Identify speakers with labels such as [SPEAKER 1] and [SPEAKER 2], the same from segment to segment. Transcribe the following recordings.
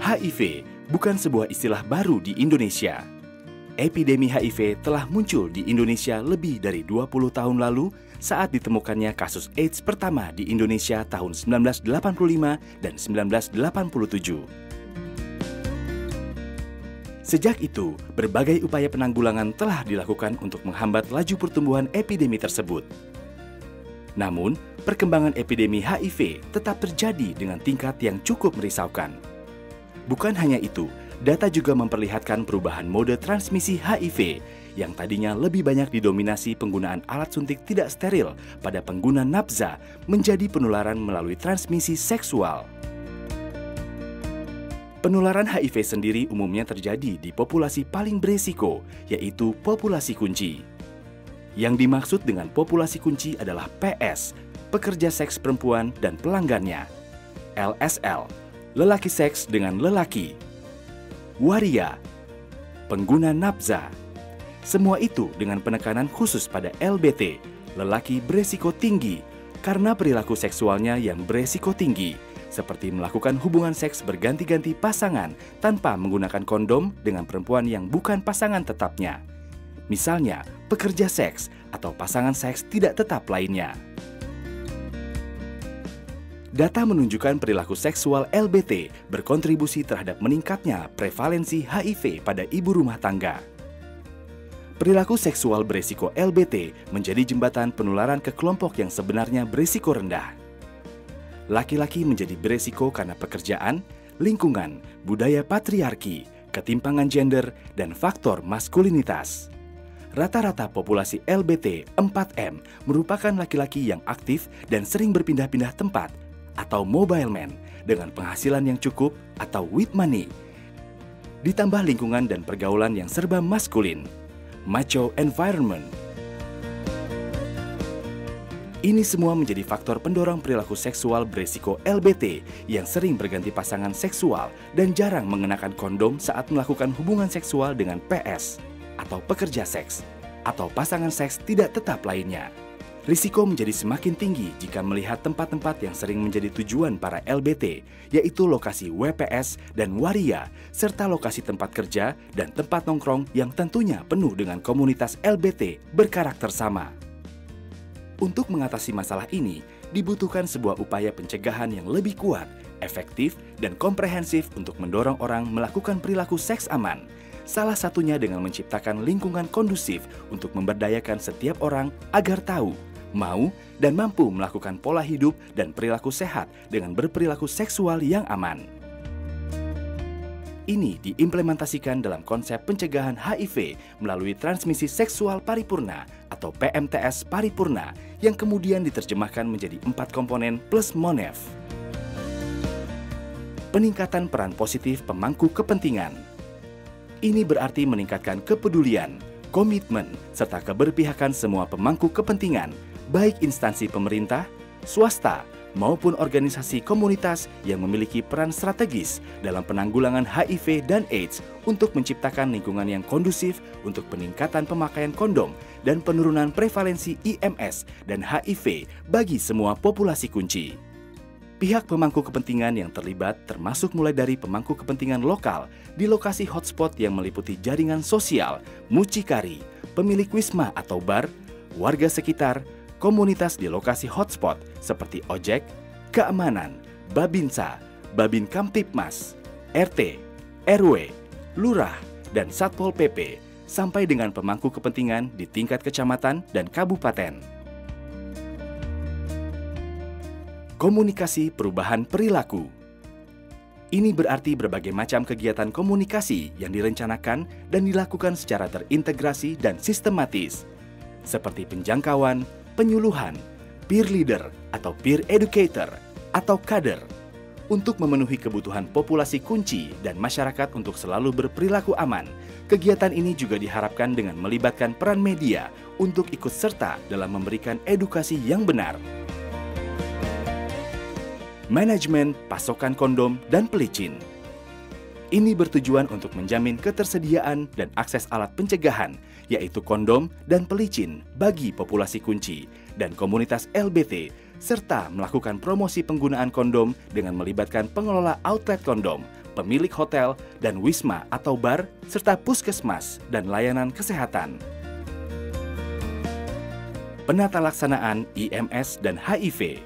[SPEAKER 1] HIV bukan sebuah istilah baru di Indonesia. Epidemi HIV telah muncul di Indonesia lebih dari 20 tahun lalu saat ditemukannya kasus AIDS pertama di Indonesia tahun 1985 dan 1987. Sejak itu, berbagai upaya penanggulangan telah dilakukan untuk menghambat laju pertumbuhan epidemi tersebut. Namun, perkembangan epidemi HIV tetap terjadi dengan tingkat yang cukup merisaukan. Bukan hanya itu, data juga memperlihatkan perubahan mode transmisi HIV yang tadinya lebih banyak didominasi penggunaan alat suntik tidak steril pada pengguna nafza menjadi penularan melalui transmisi seksual. Penularan HIV sendiri umumnya terjadi di populasi paling beresiko, yaitu populasi kunci. Yang dimaksud dengan populasi kunci adalah PS, pekerja seks perempuan dan pelanggannya, LSL, lelaki seks dengan lelaki, waria, pengguna nafza. Semua itu dengan penekanan khusus pada LBT, lelaki beresiko tinggi, karena perilaku seksualnya yang beresiko tinggi, seperti melakukan hubungan seks berganti-ganti pasangan tanpa menggunakan kondom dengan perempuan yang bukan pasangan tetapnya. Misalnya, pekerja seks atau pasangan seks tidak tetap lainnya. Data menunjukkan perilaku seksual LBT berkontribusi terhadap meningkatnya prevalensi HIV pada ibu rumah tangga. Perilaku seksual beresiko LBT menjadi jembatan penularan ke kelompok yang sebenarnya beresiko rendah. Laki-laki menjadi beresiko karena pekerjaan, lingkungan, budaya patriarki, ketimpangan gender, dan faktor maskulinitas. Rata-rata populasi LBT 4M merupakan laki-laki yang aktif dan sering berpindah-pindah tempat atau mobile man dengan penghasilan yang cukup atau with money. Ditambah lingkungan dan pergaulan yang serba maskulin, macho environment. Ini semua menjadi faktor pendorong perilaku seksual beresiko LBT yang sering berganti pasangan seksual dan jarang mengenakan kondom saat melakukan hubungan seksual dengan PS atau pekerja seks atau pasangan seks tidak tetap lainnya. Risiko menjadi semakin tinggi jika melihat tempat-tempat yang sering menjadi tujuan para LBT, yaitu lokasi WPS dan waria, serta lokasi tempat kerja dan tempat nongkrong yang tentunya penuh dengan komunitas LBT berkarakter sama. Untuk mengatasi masalah ini, dibutuhkan sebuah upaya pencegahan yang lebih kuat, efektif, dan komprehensif untuk mendorong orang melakukan perilaku seks aman. Salah satunya dengan menciptakan lingkungan kondusif untuk memberdayakan setiap orang agar tahu, mau, dan mampu melakukan pola hidup dan perilaku sehat dengan berperilaku seksual yang aman. Ini diimplementasikan dalam konsep pencegahan HIV melalui transmisi seksual paripurna atau PMTS paripurna yang kemudian diterjemahkan menjadi 4 komponen plus MONEF. Peningkatan peran positif pemangku kepentingan. Ini berarti meningkatkan kepedulian, komitmen, serta keberpihakan semua pemangku kepentingan, baik instansi pemerintah, swasta, maupun organisasi komunitas yang memiliki peran strategis dalam penanggulangan HIV dan AIDS untuk menciptakan lingkungan yang kondusif untuk peningkatan pemakaian kondom dan penurunan prevalensi IMS dan HIV bagi semua populasi kunci. Pihak pemangku kepentingan yang terlibat termasuk mulai dari pemangku kepentingan lokal di lokasi hotspot yang meliputi jaringan sosial, mucikari, pemilik wisma atau bar, warga sekitar, komunitas di lokasi hotspot seperti ojek, keamanan, babinsa, babin kamtipmas, RT, RW, lurah, dan satpol PP, sampai dengan pemangku kepentingan di tingkat kecamatan dan kabupaten. Komunikasi perubahan perilaku. Ini berarti berbagai macam kegiatan komunikasi yang direncanakan dan dilakukan secara terintegrasi dan sistematis, seperti penjangkauan, penyuluhan, peer leader atau peer educator, atau kader, untuk memenuhi kebutuhan populasi kunci dan masyarakat untuk selalu berperilaku aman. Kegiatan ini juga diharapkan dengan melibatkan peran media untuk ikut serta dalam memberikan edukasi yang benar. Manajemen pasokan kondom dan pelicin. Ini bertujuan untuk menjamin ketersediaan dan akses alat pencegahan, yaitu kondom dan pelicin bagi populasi kunci dan komunitas LBT, serta melakukan promosi penggunaan kondom dengan melibatkan pengelola outlet kondom, pemilik hotel dan wisma atau bar, serta puskesmas dan layanan kesehatan. Penata laksanaan IMS dan HIV.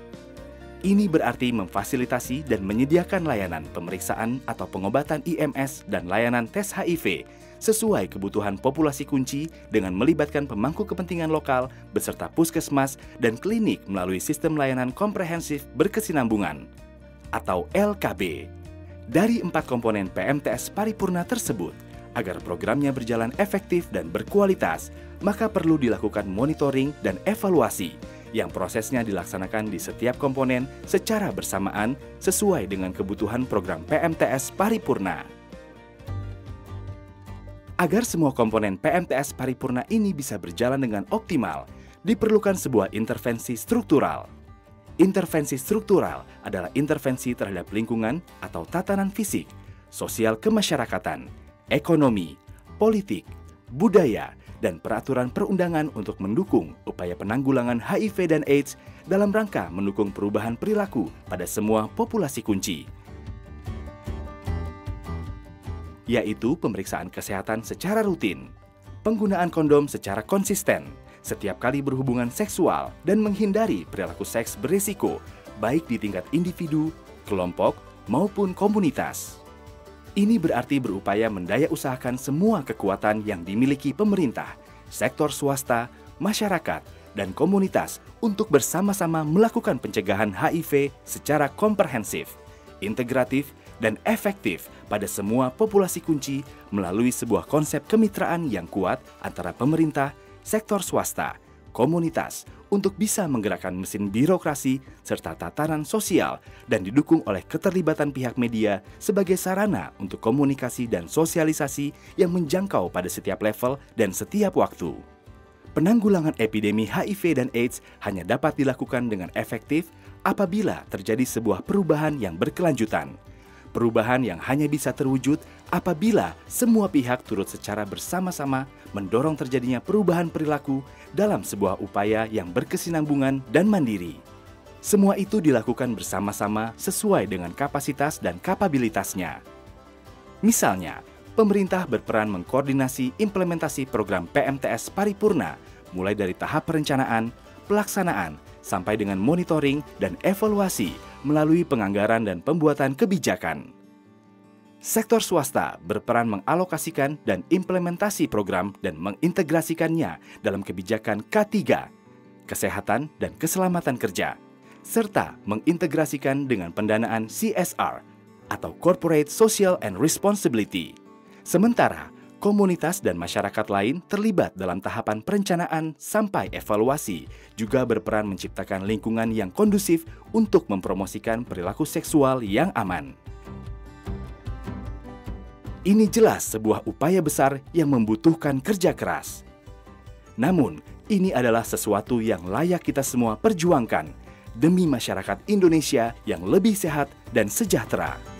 [SPEAKER 1] Ini berarti memfasilitasi dan menyediakan layanan pemeriksaan atau pengobatan IMS dan layanan tes HIV sesuai kebutuhan populasi kunci dengan melibatkan pemangku kepentingan lokal beserta puskesmas dan klinik melalui sistem layanan komprehensif berkesinambungan atau LKB. Dari 4 komponen PMTS Paripurna tersebut, agar programnya berjalan efektif dan berkualitas, maka perlu dilakukan monitoring dan evaluasi yang prosesnya dilaksanakan di setiap komponen secara bersamaan sesuai dengan kebutuhan program PMTS Paripurna. Agar semua komponen PMTS Paripurna ini bisa berjalan dengan optimal, diperlukan sebuah intervensi struktural. Intervensi struktural adalah intervensi terhadap lingkungan atau tatanan fisik, sosial kemasyarakatan, ekonomi, politik, budaya, dan peraturan perundangan untuk mendukung upaya penanggulangan HIV dan AIDS dalam rangka mendukung perubahan perilaku pada semua populasi kunci, yaitu pemeriksaan kesehatan secara rutin, penggunaan kondom secara konsisten, setiap kali berhubungan seksual, dan menghindari perilaku seks berisiko, baik di tingkat individu, kelompok, maupun komunitas. Ini berarti berupaya mendaya usahakan semua kekuatan yang dimiliki pemerintah, sektor swasta, masyarakat, dan komunitas untuk bersama-sama melakukan pencegahan HIV secara komprehensif, integratif, dan efektif pada semua populasi kunci melalui sebuah konsep kemitraan yang kuat antara pemerintah, sektor swasta, komunitas untuk bisa menggerakkan mesin birokrasi serta tatanan sosial dan didukung oleh keterlibatan pihak media sebagai sarana untuk komunikasi dan sosialisasi yang menjangkau pada setiap level dan setiap waktu. Penanggulangan epidemi HIV dan AIDS hanya dapat dilakukan dengan efektif apabila terjadi sebuah perubahan yang berkelanjutan. Perubahan yang hanya bisa terwujud apabila semua pihak turut secara bersama-sama mendorong terjadinya perubahan perilaku dalam sebuah upaya yang berkesinambungan dan mandiri. Semua itu dilakukan bersama-sama sesuai dengan kapasitas dan kapabilitasnya. Misalnya, pemerintah berperan mengkoordinasi implementasi program PMTS Paripurna mulai dari tahap perencanaan, pelaksanaan, sampai dengan monitoring dan evaluasi melalui penganggaran dan pembuatan kebijakan. Sektor swasta berperan mengalokasikan dan implementasi program dan mengintegrasikannya dalam kebijakan K3, kesehatan dan keselamatan kerja, serta mengintegrasikan dengan pendanaan CSR atau Corporate Social and Responsibility. Sementara, komunitas dan masyarakat lain terlibat dalam tahapan perencanaan sampai evaluasi, juga berperan menciptakan lingkungan yang kondusif untuk mempromosikan perilaku seksual yang aman. Ini jelas sebuah upaya besar yang membutuhkan kerja keras. Namun, ini adalah sesuatu yang layak kita semua perjuangkan demi masyarakat Indonesia yang lebih sehat dan sejahtera.